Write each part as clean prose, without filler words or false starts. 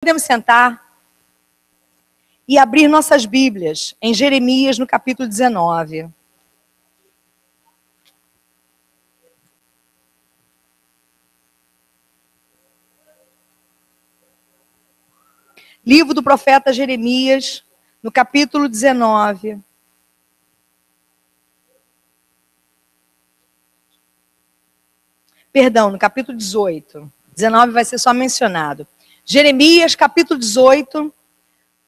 Podemos sentar e abrir nossas Bíblias em Jeremias, no capítulo 19. Livro do profeta Jeremias, no capítulo 19. Perdão, no capítulo 18. 19 vai ser só mencionado. Jeremias, capítulo 18,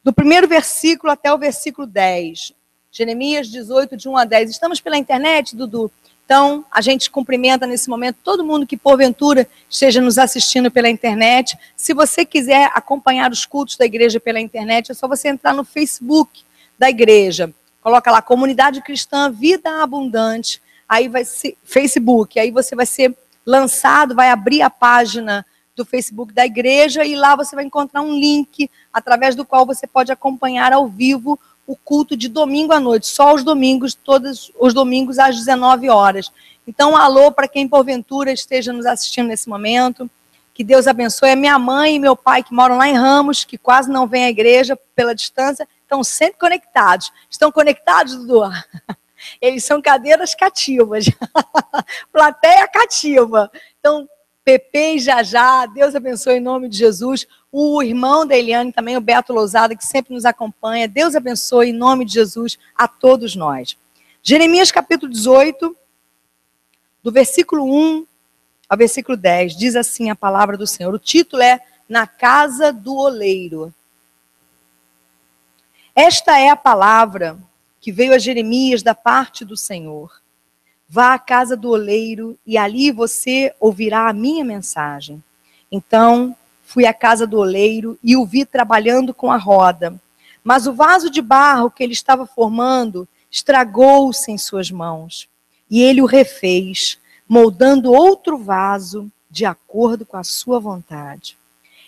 do primeiro versículo até o versículo 10. Jeremias 18, de 1 a 10. Estamos pela internet, Dudu? Então, a gente cumprimenta nesse momento todo mundo que, porventura, esteja nos assistindo pela internet. Se você quiser acompanhar os cultos da igreja pela internet, é só você entrar no Facebook da igreja. Coloca lá, Comunidade Cristã Vida Abundante. Aí vai ser Facebook. Aí você vai ser lançado, vai abrir a página do Facebook da igreja e lá você vai encontrar um link através do qual você pode acompanhar ao vivo o culto de domingo à noite, só os domingos, todos os domingos às 19 horas. Então, alô para quem porventura esteja nos assistindo nesse momento, que Deus abençoe. É minha mãe e meu pai que moram lá em Ramos, que quase não vêm à igreja pela distância, estão sempre conectados. Estão conectados, Dudu? Eles são cadeiras cativas, plateia cativa. Então, Pepe e Jajá, Deus abençoe em nome de Jesus. O irmão da Eliane também, o Beto Lousada, que sempre nos acompanha. Deus abençoe em nome de Jesus a todos nós. Jeremias capítulo 18, do versículo 1 ao versículo 10, diz assim a palavra do Senhor. O título é Na Casa do Oleiro. Esta é a palavra que veio a Jeremias da parte do Senhor. Vá à casa do oleiro e ali você ouvirá a minha mensagem. Então, fui à casa do oleiro e o vi trabalhando com a roda. Mas o vaso de barro que ele estava formando estragou-se em suas mãos. E ele o refez, moldando outro vaso de acordo com a sua vontade.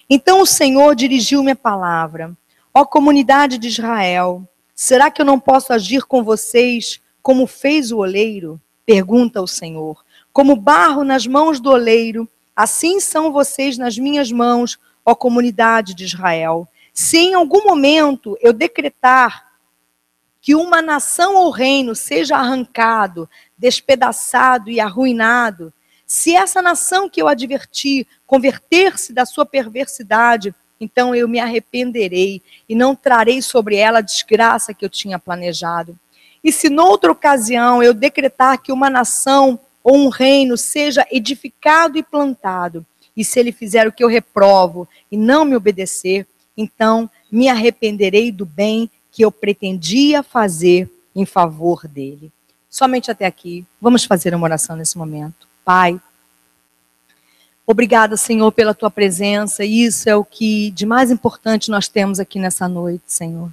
Então o Senhor dirigiu-me a palavra. Ó comunidade de Israel, será que eu não posso agir com vocês como fez o oleiro? Pergunta o Senhor. Como barro nas mãos do oleiro, assim são vocês nas minhas mãos, ó comunidade de Israel. Se em algum momento eu decretar que uma nação ou reino seja arrancado, despedaçado e arruinado, se essa nação que eu adverti converter-se da sua perversidade, então eu me arrependerei e não trarei sobre ela a desgraça que eu tinha planejado. E se noutra ocasião eu decretar que uma nação ou um reino seja edificado e plantado, e se ele fizer o que eu reprovo e não me obedecer, então me arrependerei do bem que eu pretendia fazer em favor dele. Somente até aqui. Vamos fazer uma oração nesse momento. Pai, obrigada, Senhor, pela tua presença. Isso é o que de mais importante nós temos aqui nessa noite, Senhor.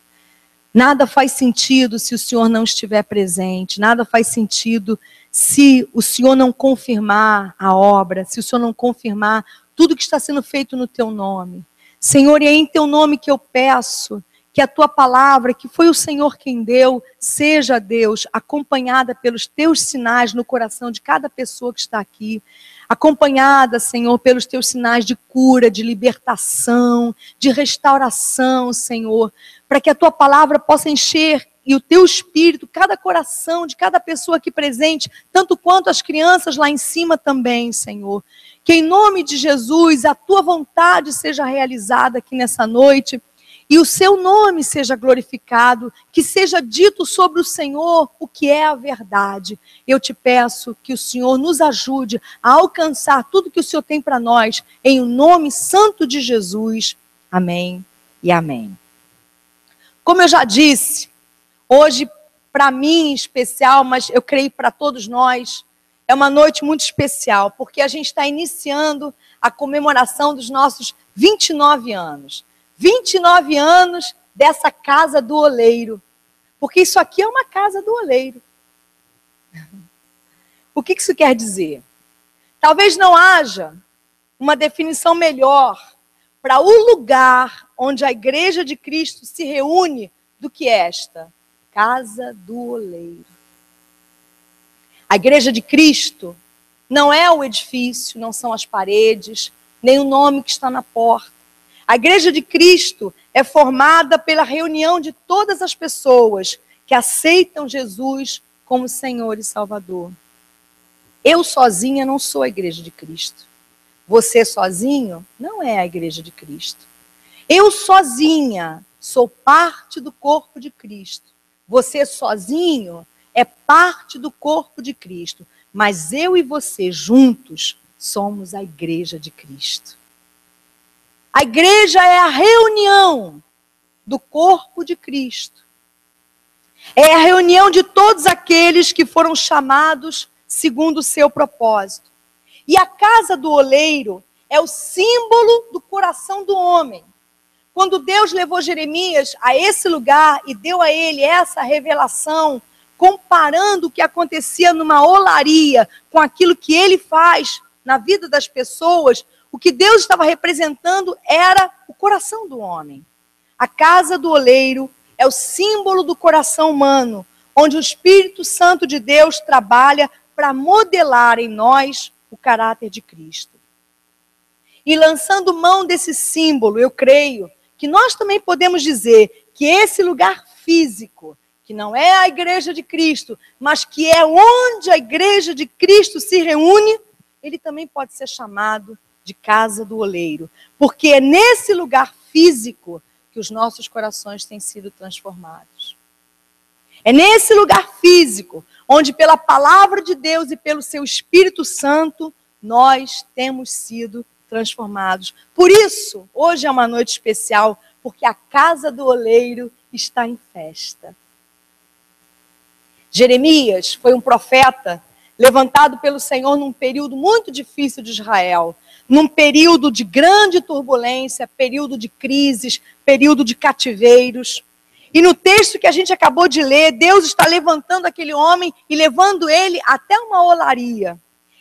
Nada faz sentido se o Senhor não estiver presente. Nada faz sentido se o Senhor não confirmar a obra, se o Senhor não confirmar tudo que está sendo feito no teu nome. Senhor, e é em teu nome que eu peço que a tua palavra, que foi o Senhor quem deu, seja, Deus, acompanhada pelos teus sinais no coração de cada pessoa que está aqui. Acompanhada, Senhor, pelos teus sinais de cura, de libertação, de restauração, Senhor, para que a tua palavra possa encher e o teu espírito, cada coração de cada pessoa aqui presente, tanto quanto as crianças lá em cima também, Senhor. Que em nome de Jesus a tua vontade seja realizada aqui nessa noite e o seu nome seja glorificado, que seja dito sobre o Senhor o que é a verdade. Eu te peço que o Senhor nos ajude a alcançar tudo que o Senhor tem para nós, em o nome santo de Jesus. Amém e amém. Como eu já disse, hoje, para mim em especial, mas eu creio para todos nós, é uma noite muito especial, porque a gente está iniciando a comemoração dos nossos 29 anos. 29 anos dessa casa do oleiro. Porque isso aqui é uma casa do oleiro. O que isso quer dizer? Talvez não haja uma definição melhor para o lugar onde a igreja de Cristo se reúne do que esta, casa do oleiro. A igreja de Cristo não é o edifício, não são as paredes, nem o nome que está na porta. A igreja de Cristo é formada pela reunião de todas as pessoas que aceitam Jesus como Senhor e Salvador. Eu sozinha não sou a igreja de Cristo. Você sozinho não é a igreja de Cristo. Eu sozinha sou parte do corpo de Cristo. Você sozinho é parte do corpo de Cristo. Mas eu e você juntos somos a igreja de Cristo. A igreja é a reunião do corpo de Cristo. É a reunião de todos aqueles que foram chamados segundo o seu propósito. E a casa do oleiro é o símbolo do coração do homem. Quando Deus levou Jeremias a esse lugar e deu a ele essa revelação, comparando o que acontecia numa olaria com aquilo que ele faz na vida das pessoas, o que Deus estava representando era o coração do homem. A casa do oleiro é o símbolo do coração humano, onde o Espírito Santo de Deus trabalha para modelar em nós o caráter de Cristo. E lançando mão desse símbolo, eu creio que nós também podemos dizer que esse lugar físico, que não é a igreja de Cristo, mas que é onde a igreja de Cristo se reúne, ele também pode ser chamado de casa do oleiro, porque é nesse lugar físico que os nossos corações têm sido transformados. É nesse lugar físico, onde pela palavra de Deus e pelo seu Espírito Santo, nós temos sido transformados. Por isso, hoje é uma noite especial, porque a casa do oleiro está em festa. Jeremias foi um profeta levantado pelo Senhor num período muito difícil de Israel, num período de grande turbulência, período de crises, período de cativeiros. E no texto que a gente acabou de ler, Deus está levantando aquele homem e levando ele até uma olaria.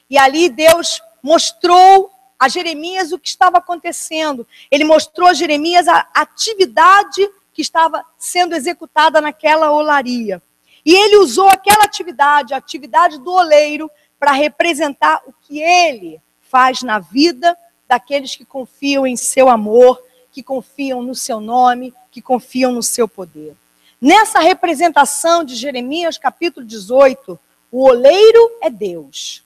E ali Deus mostrou a Jeremias o que estava acontecendo. Ele mostrou a Jeremias a atividade que estava sendo executada naquela olaria. E ele usou aquela atividade, a atividade do oleiro, para representar o que ele faz na vida daqueles que confiam em seu amor, que confiam no seu nome, que confiam no seu poder. Nessa representação de Jeremias, capítulo 18, o oleiro é Deus.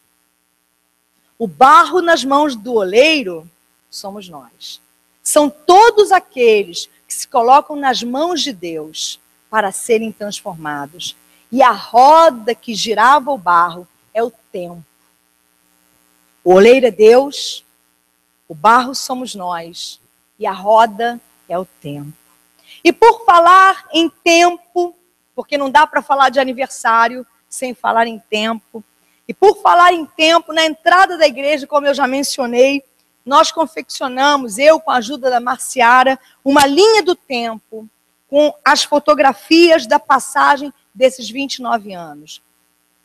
O barro nas mãos do oleiro somos nós. São todos aqueles que se colocam nas mãos de Deus para serem transformados. E a roda que girava o barro é o tempo. O oleiro é Deus, o barro somos nós, e a roda é o tempo. E por falar em tempo, porque não dá para falar de aniversário sem falar em tempo, e por falar em tempo, na entrada da igreja, como eu já mencionei, nós confeccionamos, eu com a ajuda da Marciara, uma linha do tempo com as fotografias da passagem desses 29 anos.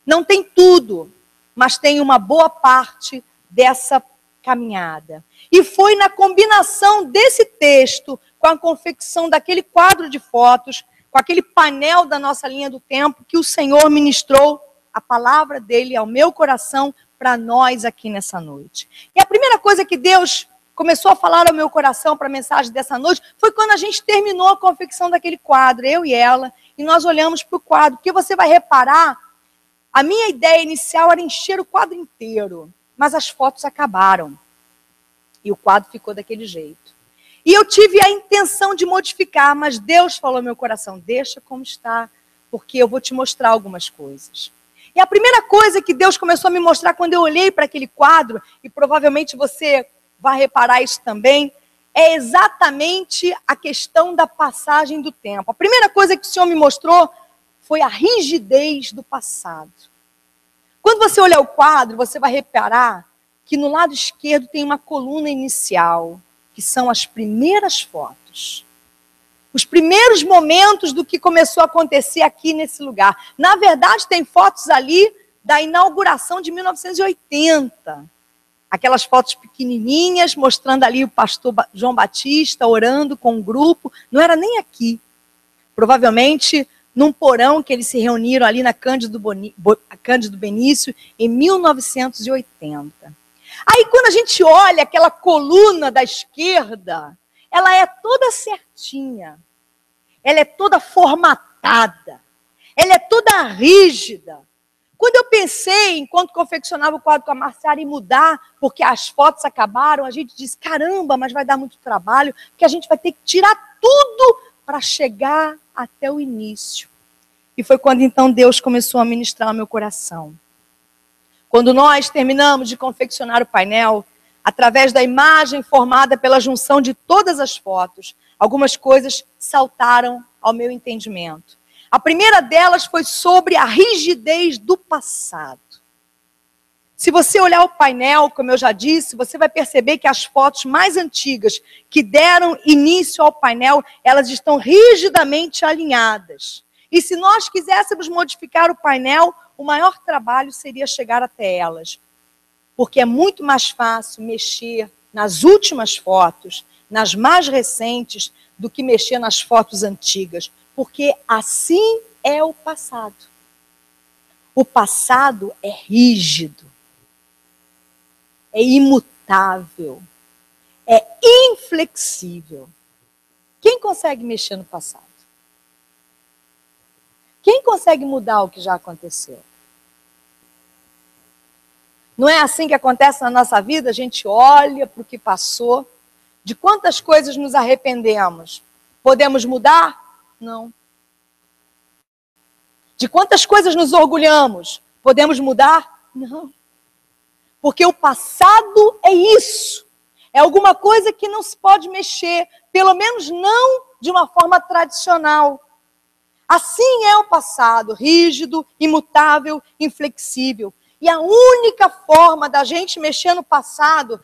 Não tem tudo, mas tem uma boa parte dessa caminhada. E foi na combinação desse texto com a confecção daquele quadro de fotos, com aquele painel da nossa linha do tempo, que o Senhor ministrou a palavra dele ao meu coração para nós aqui nessa noite. E a primeira coisa que Deus começou a falar ao meu coração para a mensagem dessa noite foi quando a gente terminou a confecção daquele quadro, eu e ela, e nós olhamos para o quadro, porque você vai reparar, a minha ideia inicial era encher o quadro inteiro, mas as fotos acabaram. E o quadro ficou daquele jeito. E eu tive a intenção de modificar, mas Deus falou ao meu coração, deixa como está, porque eu vou te mostrar algumas coisas. E a primeira coisa que Deus começou a me mostrar quando eu olhei para aquele quadro, e provavelmente você vai reparar isso também, é exatamente a questão da passagem do tempo. A primeira coisa que o Senhor me mostrou foi a rigidez do passado. Quando você olhar o quadro, você vai reparar que no lado esquerdo tem uma coluna inicial, que são as primeiras fotos. Os primeiros momentos do que começou a acontecer aqui nesse lugar. Na verdade, tem fotos ali da inauguração de 1980. Aquelas fotos pequenininhas, mostrando ali o pastor João Batista orando com um grupo. Não era nem aqui. Provavelmente num porão que eles se reuniram ali na Cândido Benício em 1980. Aí quando a gente olha aquela coluna da esquerda, ela é toda certinha, ela é toda formatada, ela é toda rígida. Quando eu pensei, enquanto confeccionava o quadro com a Marciara, em mudar, porque as fotos acabaram, a gente disse, caramba, mas vai dar muito trabalho, porque a gente vai ter que tirar tudo para chegar até o início. E foi quando então Deus começou a ministrar ao meu coração. Quando nós terminamos de confeccionar o painel, através da imagem formada pela junção de todas as fotos, algumas coisas saltaram ao meu entendimento. A primeira delas foi sobre a rigidez do passado. Se você olhar o painel, como eu já disse, você vai perceber que as fotos mais antigas que deram início ao painel, elas estão rigidamente alinhadas. E se nós quiséssemos modificar o painel, o maior trabalho seria chegar até elas. Porque é muito mais fácil mexer nas últimas fotos, nas mais recentes, do que mexer nas fotos antigas. Porque assim é o passado. O passado é rígido, é imutável, é inflexível. Quem consegue mexer no passado? Quem consegue mudar o que já aconteceu? Não é assim que acontece na nossa vida? A gente olha para o que passou. De quantas coisas nos arrependemos? Podemos mudar? Não. De quantas coisas nos orgulhamos? Podemos mudar? Não. Porque o passado é isso. É alguma coisa que não se pode mexer. Pelo menos não de uma forma tradicional. Assim é o passado, rígido, imutável, inflexível. E a única forma da gente mexer no passado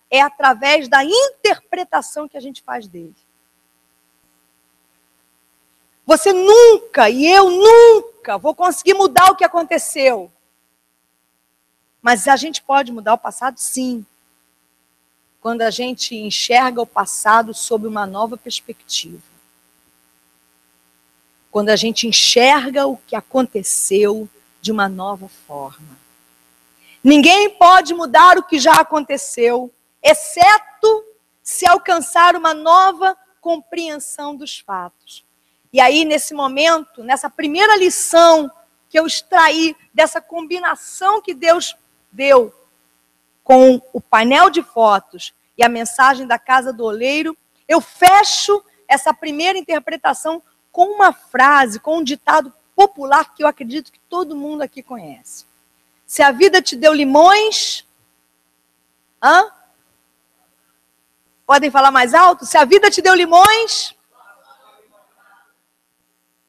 é através da interpretação que a gente faz dele. Você nunca, e eu nunca, vou conseguir mudar o que aconteceu. Mas a gente pode mudar o passado, sim. Quando a gente enxerga o passado sob uma nova perspectiva. Quando a gente enxerga o que aconteceu de uma nova forma. Ninguém pode mudar o que já aconteceu, exceto se alcançar uma nova compreensão dos fatos. E aí, nesse momento, nessa primeira lição que eu extraí dessa combinação que Deus deu com o painel de fotos e a mensagem da casa do oleiro, eu fecho essa primeira interpretação com uma frase, com um ditado popular que eu acredito que todo mundo aqui conhece. Se a vida te deu limões... Podem falar mais alto? Se a vida te deu limões...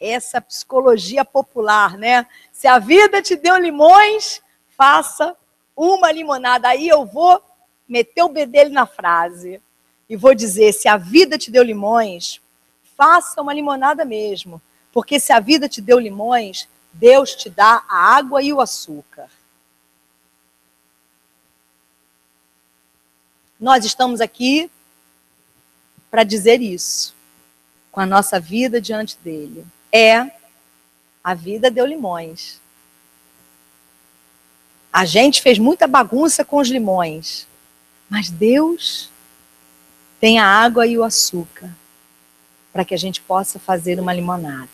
Essa psicologia popular, né? Se a vida te deu limões, faça uma limonada. Aí eu vou meter o bedelho na frase. E vou dizer, se a vida te deu limões, faça uma limonada mesmo. Porque se a vida te deu limões, Deus te dá a água e o açúcar. Nós estamos aqui para dizer isso. Com a nossa vida diante dele. A vida deu limões. A gente fez muita bagunça com os limões. Mas Deus tem a água e o açúcar para que a gente possa fazer uma limonada.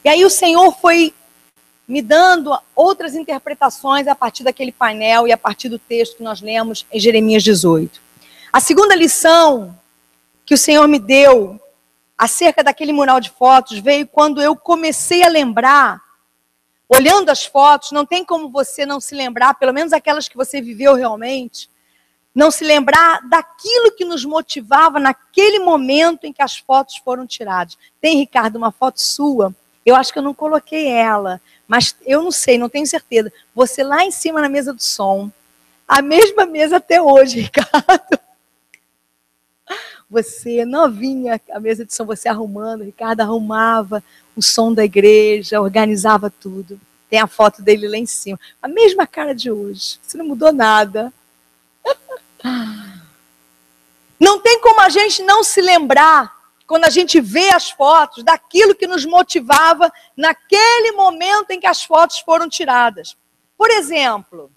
E aí o Senhor foi me dando outras interpretações a partir daquele painel e a partir do texto que nós lemos em Jeremias 18. A segunda lição que o Senhor me deu acerca daquele mural de fotos veio quando eu comecei a lembrar, olhando as fotos, não tem como você não se lembrar, pelo menos aquelas que você viveu realmente, não se lembrar daquilo que nos motivava naquele momento em que as fotos foram tiradas. Tem, Ricardo, uma foto sua? Eu acho que eu não coloquei ela, mas eu não sei, não tenho certeza. Você lá em cima na mesa do som, a mesma mesa até hoje, Ricardo. Você novinha, a mesa de som, você arrumando, o Ricardo arrumava o som da igreja, organizava tudo. Tem a foto dele lá em cima. A mesma cara de hoje. Você não mudou nada. Não tem como a gente não se lembrar, quando a gente vê as fotos, daquilo que nos motivava naquele momento em que as fotos foram tiradas. Por exemplo,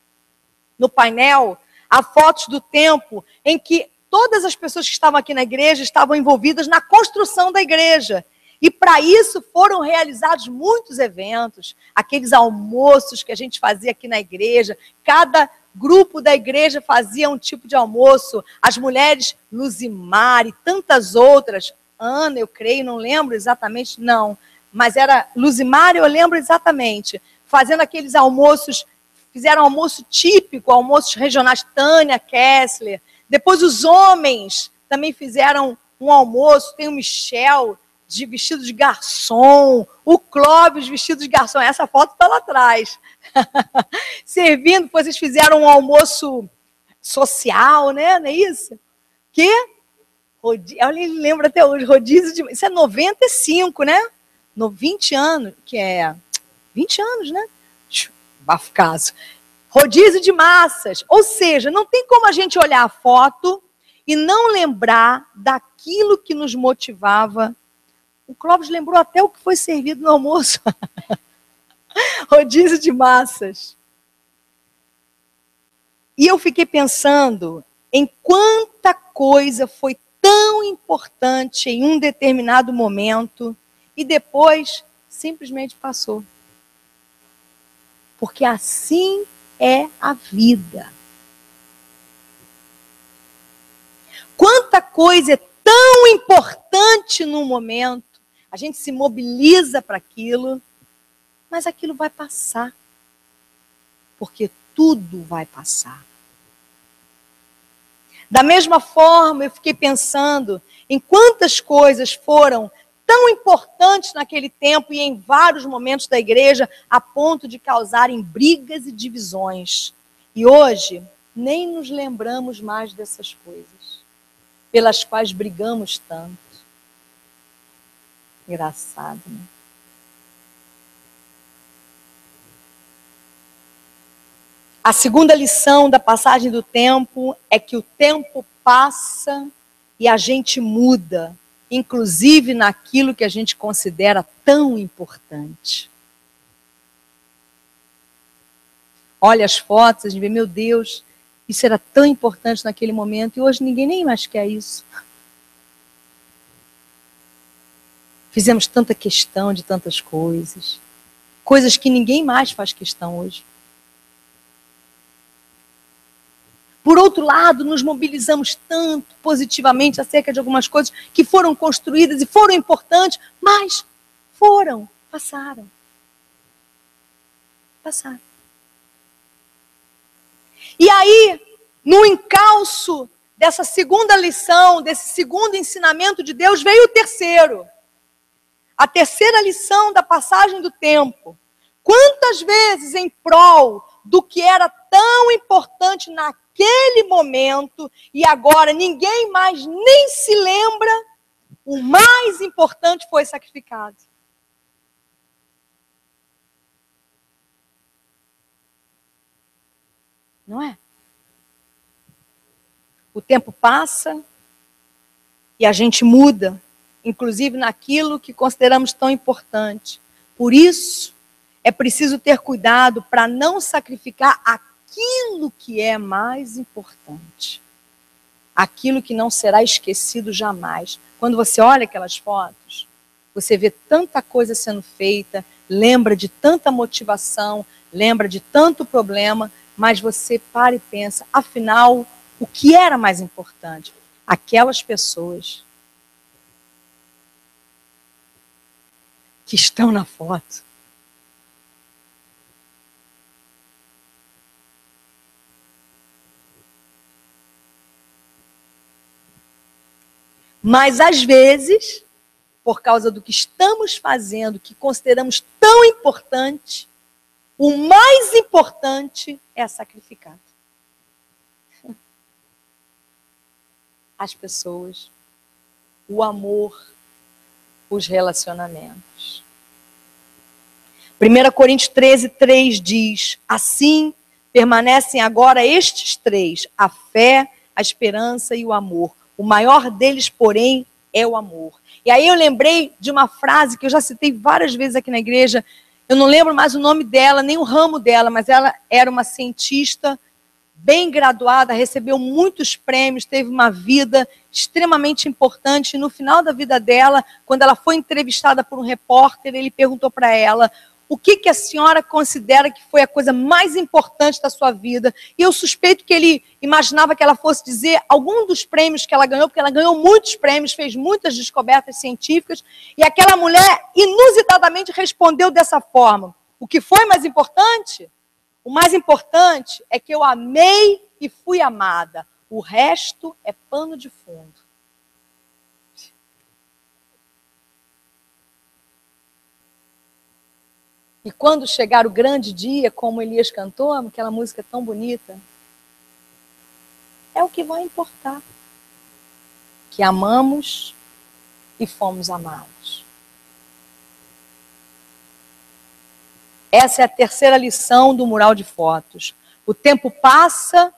no painel, há fotos do tempo em que todas as pessoas que estavam aqui na igreja estavam envolvidas na construção da igreja. E para isso foram realizados muitos eventos, aqueles almoços que a gente fazia aqui na igreja. Cada grupo da igreja fazia um tipo de almoço. As mulheres, Luzimar e tantas outras, Ana, eu creio, não lembro exatamente, não. Mas era Luzimar, eu lembro exatamente, fazendo aqueles almoços, fizeram almoço típico, almoços regionais, Tânia Kessler. Depois os homens também fizeram um almoço, tem o Michel de vestido de garçom, o Clóvis vestido de garçom, essa foto está lá atrás. Servindo, depois eles fizeram um almoço social, né? Não é isso? Que? Eu lembro até hoje, rodízio de... Isso é 95, né? No 20 anos, que é 20 anos, né? Bafo caso. Rodízio de massas. Ou seja, não tem como a gente olhar a foto e não lembrar daquilo que nos motivava. O Clóvis lembrou até o que foi servido no almoço. Rodízio de massas. E eu fiquei pensando em quanta coisa foi tão importante em um determinado momento e depois simplesmente passou. Porque assim é a vida. Quanta coisa é tão importante num momento, a gente se mobiliza para aquilo, mas aquilo vai passar. Porque tudo vai passar. Da mesma forma, eu fiquei pensando em quantas coisas foram tão importantes naquele tempo e em vários momentos da igreja, a ponto de causarem brigas e divisões. E hoje, nem nos lembramos mais dessas coisas, pelas quais brigamos tanto. Engraçado, né? A segunda lição da passagem do tempo é que o tempo passa e a gente muda, inclusive naquilo que a gente considera tão importante. Olha as fotos, a gente vê, meu Deus, isso era tão importante naquele momento e hoje ninguém nem mais quer isso. Fizemos tanta questão de tantas coisas, coisas que ninguém mais faz questão hoje. Por outro lado, nos mobilizamos tanto positivamente acerca de algumas coisas que foram construídas e foram importantes, mas passaram. Passaram. E aí, no encalço dessa segunda lição, desse segundo ensinamento de Deus, veio o terceiro. A terceira lição da passagem do tempo. Quantas vezes em prol do que era tão importante naquele momento e agora ninguém mais nem se lembra, o mais importante foi sacrificado. Não é? O tempo passa e a gente muda, inclusive naquilo que consideramos tão importante. Por isso, é preciso ter cuidado para não sacrificar aquilo que é mais importante. Aquilo que não será esquecido jamais. Quando você olha aquelas fotos, você vê tanta coisa sendo feita, lembra de tanta motivação, lembra de tanto problema, mas você para e pensa, afinal, o que era mais importante? Aquelas pessoas que estão na foto. Mas, às vezes, por causa do que estamos fazendo, que consideramos tão importante, o mais importante é sacrificado. As pessoas, o amor, os relacionamentos. 1 Coríntios 13:3 diz, assim permanecem agora estes três, a fé, a esperança e o amor. O maior deles, porém, é o amor. E aí eu lembrei de uma frase que eu já citei várias vezes aqui na igreja. Eu não lembro mais o nome dela, nem o ramo dela, mas ela era uma cientista bem graduada, recebeu muitos prêmios, teve uma vida extremamente importante. E no final da vida dela, quando ela foi entrevistada por um repórter, ele perguntou para ela: o que a senhora considera que foi a coisa mais importante da sua vida? E eu suspeito que ele imaginava que ela fosse dizer algum dos prêmios que ela ganhou, porque ela ganhou muitos prêmios, fez muitas descobertas científicas, e aquela mulher inusitadamente respondeu dessa forma: o que foi mais importante? O mais importante é que eu amei e fui amada. O resto é pano de fundo. E quando chegar o grande dia, como Elias cantou, aquela música tão bonita, é o que vai importar. Que amamos e fomos amados. Essa é a terceira lição do mural de fotos. O tempo passa,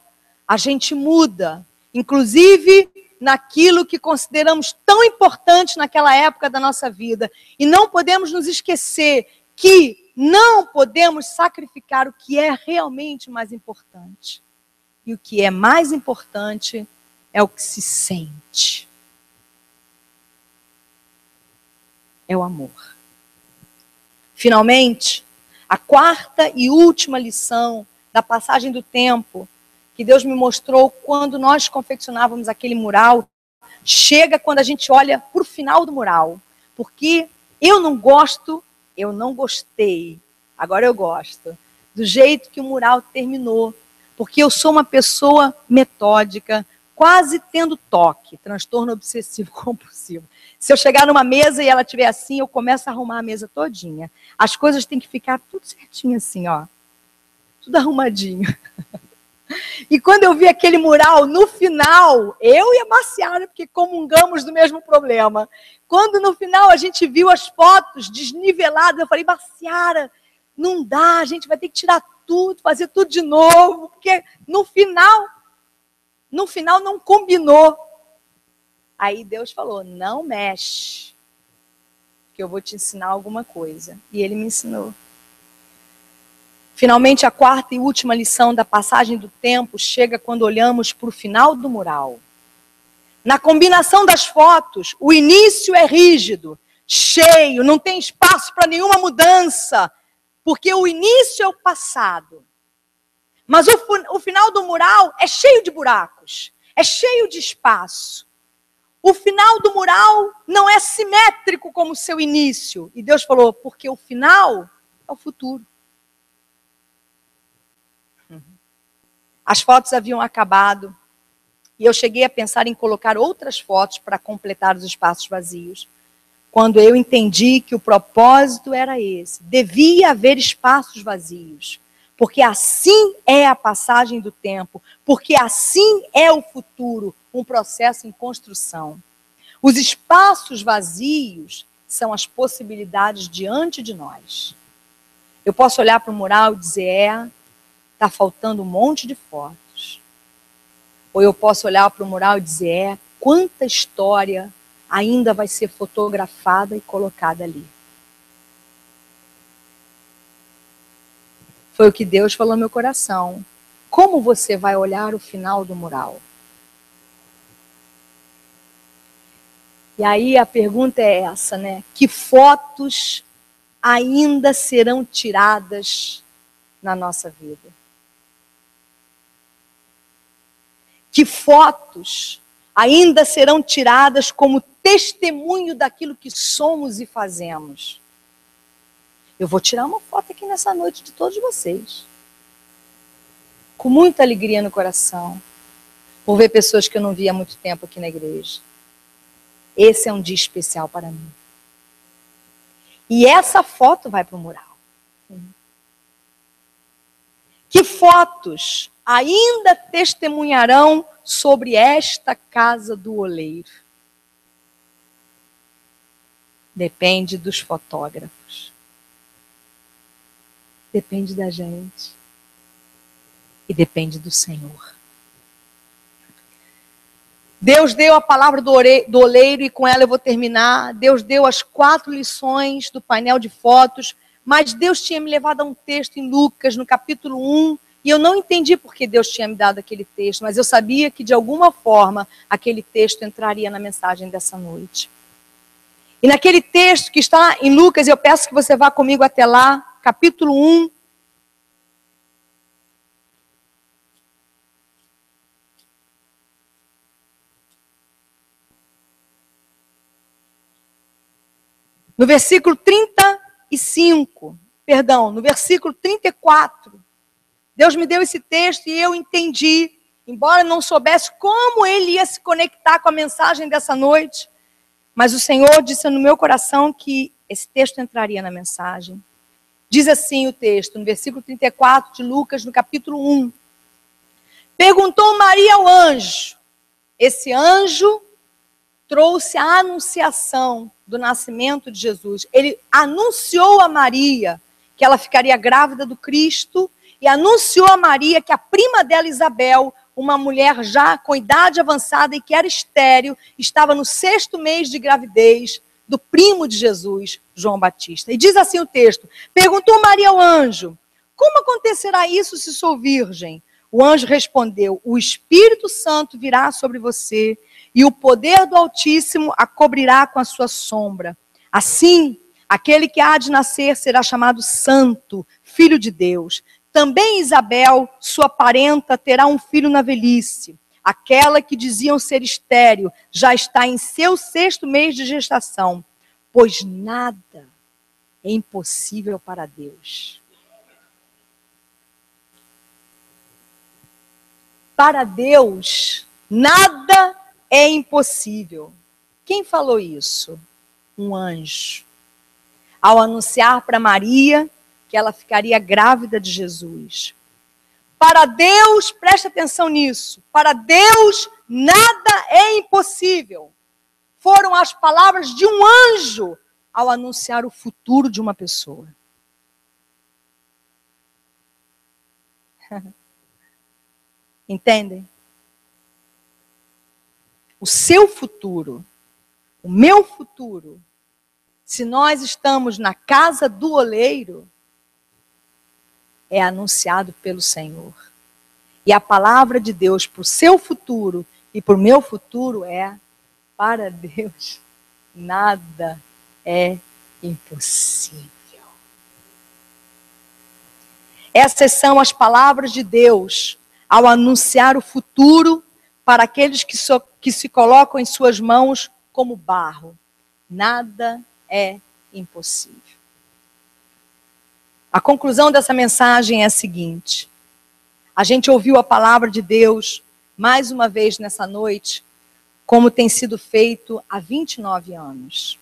a gente muda, inclusive naquilo que consideramos tão importante naquela época da nossa vida. E não podemos nos esquecer que não podemos sacrificar o que é realmente mais importante. E o que é mais importante é o que se sente. É o amor. Finalmente, a quarta e última lição da passagem do tempo que Deus me mostrou quando nós confeccionávamos aquele mural, chega quando a gente olha para o final do mural. Porque eu não gostei, agora eu gosto, do jeito que o mural terminou. Porque eu sou uma pessoa metódica, quase tendo toque, transtorno obsessivo compulsivo. Se eu chegar numa mesa e ela estiver assim, eu começo a arrumar a mesa todinha. As coisas têm que ficar tudo certinho assim, ó. Tudo arrumadinho. E quando eu vi aquele mural, no final, eu e a Marciara, porque comungamos do mesmo problema. Quando no final a gente viu as fotos desniveladas, eu falei: Marciara, não dá, a gente vai ter que tirar tudo, fazer tudo de novo, porque no final não combinou. Aí Deus falou: não mexe, que eu vou te ensinar alguma coisa. E Ele me ensinou. Finalmente, a quarta e última lição da passagem do tempo chega quando olhamos para o final do mural. Na combinação das fotos, o início é rígido, cheio, não tem espaço para nenhuma mudança, porque o início é o passado. Mas o final do mural é cheio de buracos, é cheio de espaço. O final do mural não é simétrico como o seu início. E Deus falou: porque o final é o futuro. As fotos haviam acabado. E eu cheguei a pensar em colocar outras fotos para completar os espaços vazios. Quando eu entendi que o propósito era esse. Devia haver espaços vazios. Porque assim é a passagem do tempo. Porque assim é o futuro. Um processo em construção. Os espaços vazios são as possibilidades diante de nós. Eu posso olhar para o mural e dizer: está faltando um monte de fotos. Ou eu posso olhar para o mural e dizer: quanta história ainda vai ser fotografada e colocada ali. Foi o que Deus falou no meu coração. Como você vai olhar o final do mural? E aí a pergunta é essa, né? Que fotos ainda serão tiradas na nossa vida? Que fotos ainda serão tiradas como testemunho daquilo que somos e fazemos? Eu vou tirar uma foto aqui nessa noite de todos vocês. Com muita alegria no coração. Por ver pessoas que eu não via há muito tempo aqui na igreja. Esse é um dia especial para mim. E essa foto vai para o mural. Que fotos ainda testemunharão sobre esta casa do oleiro? Depende dos fotógrafos. Depende da gente. E depende do Senhor. Deus deu a palavra do oleiro e com ela eu vou terminar. Deus deu as 4 lições do painel de fotos, mas Deus tinha me levado a um texto em Lucas, no capítulo 1, E eu não entendi por que Deus tinha me dado aquele texto, mas eu sabia que de alguma forma aquele texto entraria na mensagem dessa noite. E naquele texto que está em Lucas, eu peço que você vá comigo até lá, capítulo 1. No versículo 35, perdão, no versículo 34. Deus me deu esse texto e eu entendi, embora não soubesse como ele ia se conectar com a mensagem dessa noite, mas o Senhor disse no meu coração que esse texto entraria na mensagem. Diz assim o texto, no versículo 34 de Lucas, no capítulo 1. Perguntou Maria ao anjo. Esse anjo trouxe a anunciação do nascimento de Jesus. Ele anunciou a Maria que ela ficaria grávida do Cristo e anunciou a Maria que a prima dela, Isabel, uma mulher já com idade avançada e que era estéril, estava no 6º mês de gravidez do primo de Jesus, João Batista. E diz assim o texto, perguntou Maria ao anjo, como acontecerá isso se sou virgem? O anjo respondeu, o Espírito Santo virá sobre você e o poder do Altíssimo a cobrirá com a sua sombra. Assim, aquele que há de nascer será chamado Santo, Filho de Deus. Também Isabel, sua parenta, terá um filho na velhice. Aquela que diziam ser estéril já está em seu 6º mês de gestação, pois nada é impossível para Deus. Para Deus, nada é impossível. Quem falou isso? Um anjo. Ao anunciar para Maria que ela ficaria grávida de Jesus. Para Deus, preste atenção nisso, para Deus nada é impossível. Foram as palavras de um anjo ao anunciar o futuro de uma pessoa. Entendem? O seu futuro, o meu futuro, se nós estamos na casa do oleiro, é anunciado pelo Senhor. E a palavra de Deus para o seu futuro e para o meu futuro é, para Deus, nada é impossível. Essas são as palavras de Deus ao anunciar o futuro para aqueles que se colocam em suas mãos como barro. Nada é impossível. A conclusão dessa mensagem é a seguinte. A gente ouviu a palavra de Deus mais uma vez nessa noite, como tem sido feito há 29 anos.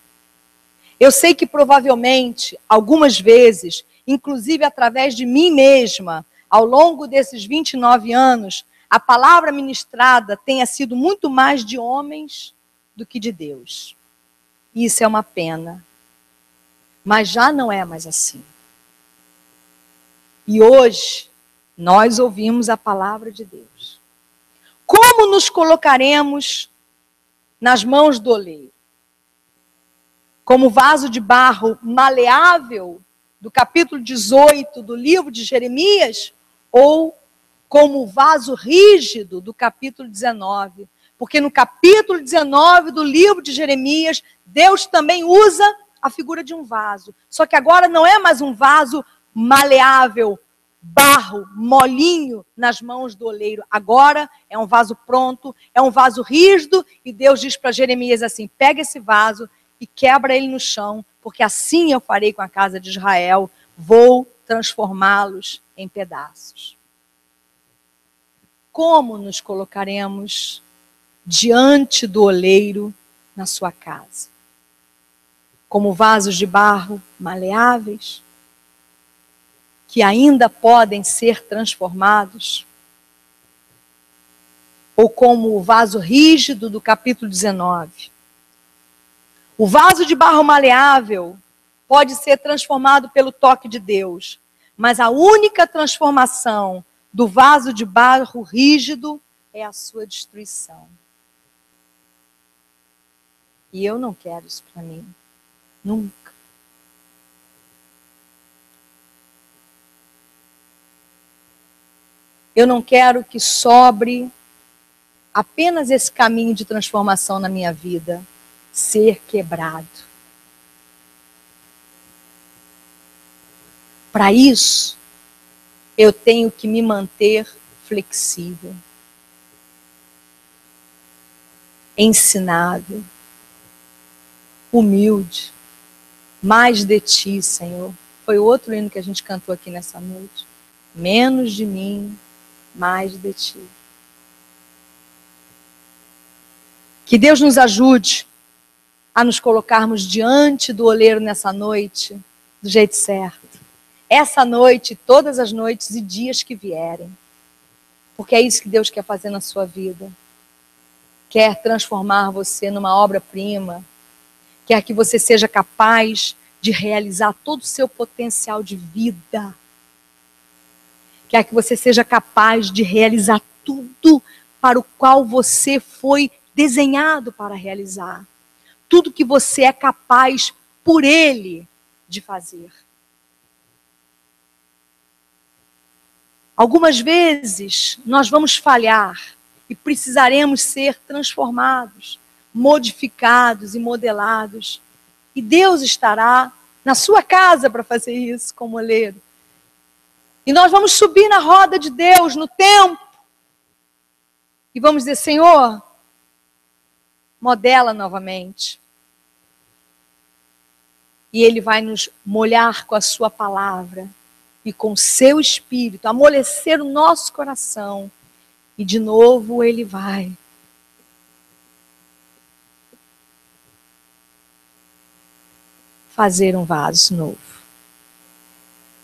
Eu sei que provavelmente, algumas vezes, inclusive através de mim mesma, ao longo desses 29 anos, a palavra ministrada tenha sido muito mais de homens do que de Deus. Isso é uma pena. Mas já não é mais assim. E hoje, nós ouvimos a palavra de Deus. Como nos colocaremos nas mãos do oleiro? Como vaso de barro maleável, do capítulo 18 do livro de Jeremias, ou como vaso rígido do capítulo 19? Porque no capítulo 19 do livro de Jeremias, Deus também usa a figura de um vaso. Só que agora não é mais um vaso maleável, barro, molinho nas mãos do oleiro. Agora é um vaso pronto, é um vaso rígido, e Deus diz para Jeremias assim, pega esse vaso e quebra ele no chão, porque assim eu farei com a casa de Israel, vou transformá-los em pedaços. Como nos colocaremos diante do oleiro na sua casa? Como vasos de barro maleáveis, que ainda podem ser transformados? Ou como o vaso rígido do capítulo 19? O vaso de barro maleável pode ser transformado pelo toque de Deus, mas a única transformação do vaso de barro rígido é a sua destruição. E eu não quero isso para mim. Nunca. Eu não quero que sobre apenas esse caminho de transformação na minha vida, ser quebrado. Para isso, eu tenho que me manter flexível, ensinável, humilde. Mais de ti, Senhor. Foi outro hino que a gente cantou aqui nessa noite. Menos de mim, mais de ti. Que Deus nos ajude a nos colocarmos diante do oleiro nessa noite, do jeito certo. Essa noite, todas as noites e dias que vierem. Porque é isso que Deus quer fazer na sua vida. Quer transformar você numa obra-prima. Quer que você seja capaz de realizar todo o seu potencial de vida. Quer que você seja capaz de realizar tudo para o qual você foi desenhado para realizar. Tudo que você é capaz por Ele de fazer. Algumas vezes nós vamos falhar e precisaremos ser transformados, modificados e modelados. E Deus estará na sua casa para fazer isso como oleiro. E nós vamos subir na roda de Deus, no tempo. E vamos dizer, Senhor, modela novamente. E Ele vai nos molhar com a sua palavra. E com o seu Espírito, amolecer o nosso coração. E de novo Ele vai fazer um vaso novo.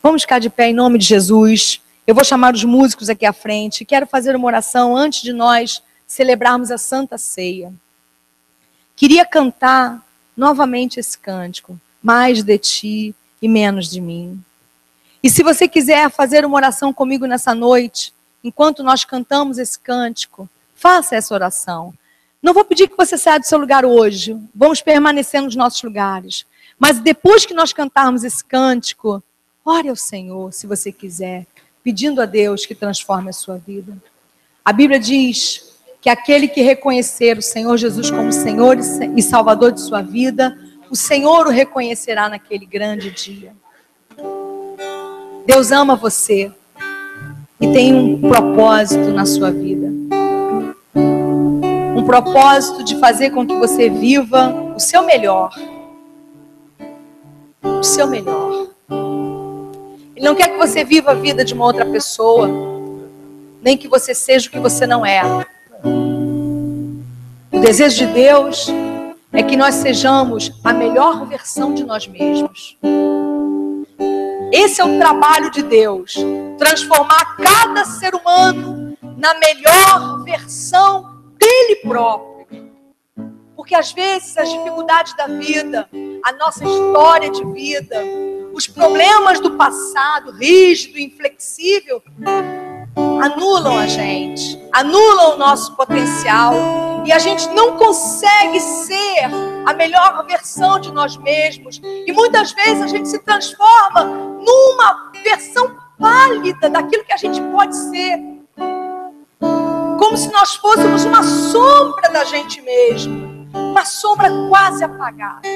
Vamos ficar de pé em nome de Jesus. Eu vou chamar os músicos aqui à frente. Quero fazer uma oração antes de nós celebrarmos a Santa Ceia. Queria cantar novamente esse cântico. Mais de ti e menos de mim. E se você quiser fazer uma oração comigo nessa noite, enquanto nós cantamos esse cântico, faça essa oração. Não vou pedir que você saia do seu lugar hoje. Vamos permanecer nos nossos lugares. Mas depois que nós cantarmos esse cântico, ore ao Senhor, se você quiser, pedindo a Deus que transforme a sua vida. A Bíblia diz que aquele que reconhecer o Senhor Jesus como Senhor e Salvador de sua vida, o Senhor o reconhecerá naquele grande dia. Deus ama você e tem um propósito na sua vida. Um propósito de fazer com que você viva o seu melhor. O seu melhor. Ele não quer que você viva a vida de uma outra pessoa, nem que você seja o que você não é. O desejo de Deus é que nós sejamos a melhor versão de nós mesmos. Esse é o trabalho de Deus, transformar cada ser humano na melhor versão dele próprio. Porque às vezes as dificuldades da vida, a nossa história de vida, os problemas do passado, rígido, inflexível, anulam a gente, anulam o nosso potencial e a gente não consegue ser a melhor versão de nós mesmos. E muitas vezes a gente se transforma numa versão pálida daquilo que a gente pode ser. Como se nós fôssemos uma sombra da gente mesmo, uma sombra quase apagada.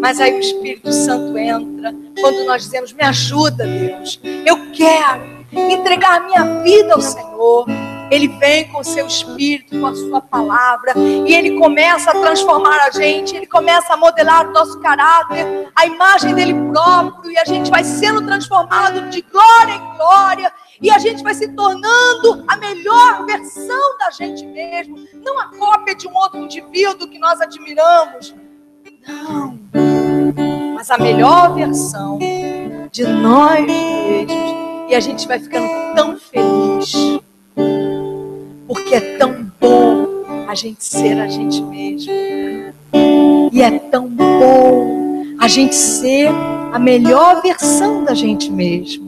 Mas aí o Espírito Santo entra quando nós dizemos, me ajuda, Deus, eu quero entregar a minha vida ao Senhor. Ele vem com o seu Espírito, com a sua palavra, e Ele começa a transformar a gente, Ele começa a modelar o nosso caráter, a imagem dEle próprio, e a gente vai sendo transformado de glória em glória, e a gente vai se tornando a melhor versão da gente mesmo, não a cópia de um outro indivíduo que nós admiramos, não, mas a melhor versão de nós mesmos, e a gente vai ficando tão feliz, porque é tão bom a gente ser a gente mesmo. E é tão bom a gente ser a melhor versão da gente mesmo.